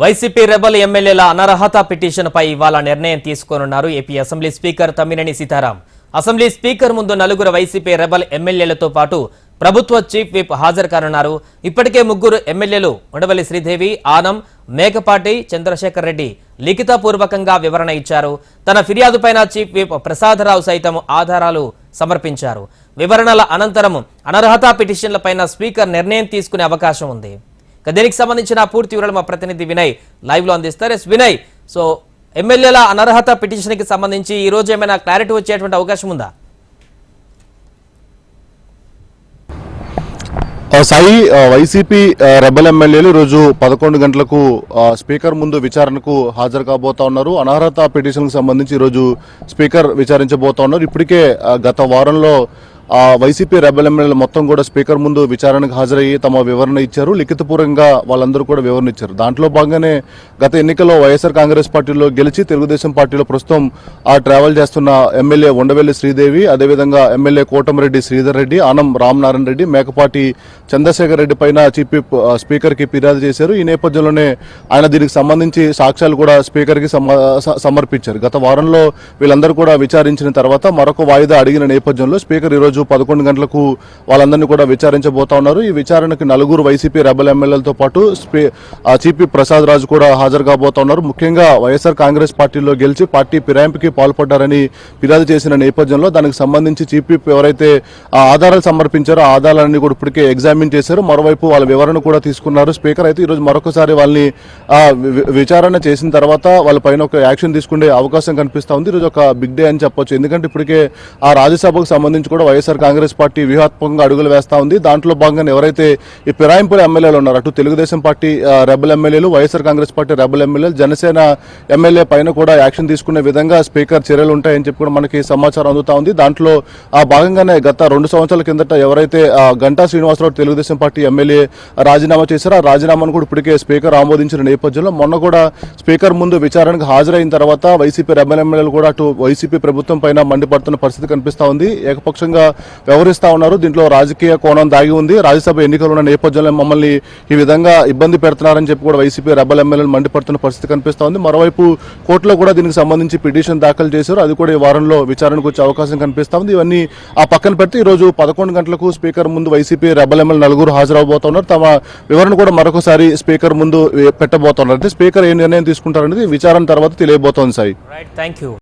YCP rebel ఎమ్మెల్యేల అనర్హత పిటిషన్పై ఇవాళ నిర్ణయం తీసుకోనున్నారు AP assembly speaker Tammineni Sitaram. Assembly speaker ముందు నలుగురు వైసీపీ రెబల్ ఎమ్మెల్యేలతో పాటు ప్రభుత్వ చీఫ్ విప్ హాజరు కానున్నారు. ఇప్పటికే ముగ్గురు ఎమ్మెల్యేలు ఉండవల్లి శ్రీదేవి, ఆనం, మేకపాటి చంద్రశేఖర్ రెడ్డి లిఖితపూర్వకంగా వివరణ ఇచ్చారు. తన ఫిర్యాదుపైన చీఫ్ విప్ ప్రసాదరావు సైతం ఆధారాలు సమర్పించారు. వివరణల అనంతరం అనర్హత పిటిషన్లపైన స్పీకర్ నిర్ణయం తీసుకునే అవకాశం ఉంది. దీనికి సంబంధించిన పూర్తి వివరాలు మా ప్రతినిధి వినయ్ లైవ్ లో అందిస్తారు. వినయ్, సో ఎమ్మెల్యేల అనర్హత పిటిషన్ కి సంబంధించి ఈ రోజు ఏమైనా క్లారిటీ వచ్చేటువంటి అవకాశం ఉందా? సాయి, వైసీపీ రెబల్ ఎమ్మెల్యేలు రోజు 11 గంటలకు స్పీకర్ ముందు విచారణకు హాజరు కాబోతా ఉన్నారు. అనర్హత పిటిషన్ కు సంబంధించి ఈ రోజు స్పీకర్ విచారించబోతా ఉన్నారు. ఇప్పటికే గత వారంలో వైసీపీ రెబల్ ఎమ్మెల్యేలు మొత్తం కూడా స్పీకర్ ముందు విచారణకు హాజరయ్యి తమ వివరణ ఇచ్చారు. లిఖితపూర్వకంగా వాళ్ళందరూ కూడా వివరణ ఇచ్చారు. దాంట్లో భాగంగానే గత ఎన్నికల్లో వైఎస్ఆర్ కాంగ్రెస్ పార్టీలో గెలిచి తెలుగుదేశం పార్టీలో ప్రస్తుతం ట్రావెల్ చేస్తున్న ఎమ్మెల్యే ఉండవల్లి శ్రీదేవి, అదేవిధంగా ఎమ్మెల్యే కోటమిరెడ్డి శ్రీధర్ రెడ్డి, ఆనం రామనారాయణ రెడ్డి, మేకపాటి చంద్రశేఖర్ రెడ్డి పైన చీఫ్ విప్ స్పీకర్ కి ఫిర్యాదు చేశారు. ఈ నేపథ్యంలోనే ఆయన దీనికి సంబంధించి సాక్ష్యాలు కూడా స్పీకర్ కి సమర్పించారు. గత వారంలో వీళ్ళందరూ కూడా విచారించిన తర్వాత మరొక వాయిదా అడిగిన నేపథ్యంలో స్పీకర్ ఈ రోజు 11 గంటలకు వాళ్ళందరినీ కూడా విచారించబోతా ఉన్నారు. ఈ విచారణకు నలుగురు వైసీపీ రెబల్ ఎమ్మెల్యేలతో పాటు చీఫ్ విప్ ప్రసాద్ రాజు కూడా హాజరు కాబోతా ఉన్నారు. ముఖ్యంగా వైఎస్ఆర్ కాంగ్రెస్ పార్టీలో గెలిచి పార్టీ ఫిరాయింపుకి పాల్పడ్డారని ఫిర్యాదు చేసిన నేపథ్యంలో దానికి సంబంధించి చీఫ్ విప్ ఎవరైతే ఆధారాలు సమర్పించారో ఆ ఆధారాలన్నీ కూడా ఇప్పటికే ఎగ్జామిన్ చేశారు. మరోవైపు వాళ్ళ వివరణ కూడా తీసుకున్నారు. స్పీకర్ అయితే ఈరోజు మరొకసారి వాళ్ళని విచారణ చేసిన తర్వాత వాళ్ళ పైన ఒక యాక్షన్ తీసుకునే అవకాశం కనిపిస్తా ఉంది. ఈరోజు ఒక బిగ్ డే అని చెప్పొచ్చు. ఎందుకంటే ఇప్పటికే ఆ రాజ్యసభకు సంబంధించి కూడా వైఎస్ఆర్ కాంగ్రెస్ పార్టీ వ్యూహాత్మకంగా అడుగులు వేస్తా ఉంది. దాంట్లో భాగంగా ఎవరైతే ఈ ఫిరాయింపుల ఎమ్మెల్యేలు ఉన్నారు, అటు తెలుగుదేశం పార్టీ రెబల్ ఎమ్మెల్యేలు, వైఎస్ఆర్ కాంగ్రెస్ పార్టీ రెబల్ ఎమ్మెల్యేలు, జనసేన ఎమ్మెల్యే పైన కూడా యాక్షన్ తీసుకునే విధంగా స్పీకర్ చర్యలు ఉంటాయని చెప్పి కూడా మనకి సమాచారం అందుతా ఉంది. దాంట్లో భాగంగానే గత 2 సంవత్సరాల కిందట ఎవరైతే గంటా శ్రీనివాసరావు తెలుగుదేశం పార్టీ ఎమ్మెల్యే రాజీనామా చేశారో ఆ రాజీనామాను కూడా ఇప్పటికే స్పీకర్ ఆమోదించిన నేపథ్యంలో మొన్న కూడా స్పీకర్ ముందు విచారణకు హాజరైన తర్వాత వైసీపీ రెబల్ ఎమ్మెల్యేలు కూడా అటు వైసీపీ ప్రభుత్వం పైన మండిపడుతున్న పరిస్థితి కనిపిస్తా ఉంది. ఏకపక్షంగా వ్యవహరిస్తా ఉన్నారు. దీంట్లో రాజకీయ కోణం దాగి ఉంది. రాజ్యసభ ఎన్నికలు ఉన్న నేపథ్యంలో మమ్మల్ని ఈ విధంగా ఇబ్బంది పెడుతున్నారని చెప్పి కూడా వైసీపీ రెబల్ ఎమ్మెల్యేలు మండిపడుతున్న పరిస్థితి కనిపిస్తా ఉంది. మరోవైపు కోర్టులో కూడా దీనికి సంబంధించి పిటిషన్ దాఖలు చేశారు. అది కూడా ఈ వారంలో విచారణకు వచ్చే అవకాశం కనిపిస్తా ఉంది. ఇవన్నీ ఆ పక్కన పెడితే ఈ రోజు 11 గంటలకు స్పీకర్ ముందు వైసీపీ రెబల్ ఎమ్మెల్యే నలుగురు హాజరవబోతున్నారు. తమ వివరణ కూడా మరొకసారి స్పీకర్ ముందు పెట్టబోతున్నారు. అంటే స్పీకర్ ఏ నిర్ణయం తీసుకుంటారనేది విచారణ తర్వాత తెలియబోతోంది. Sai, thank you.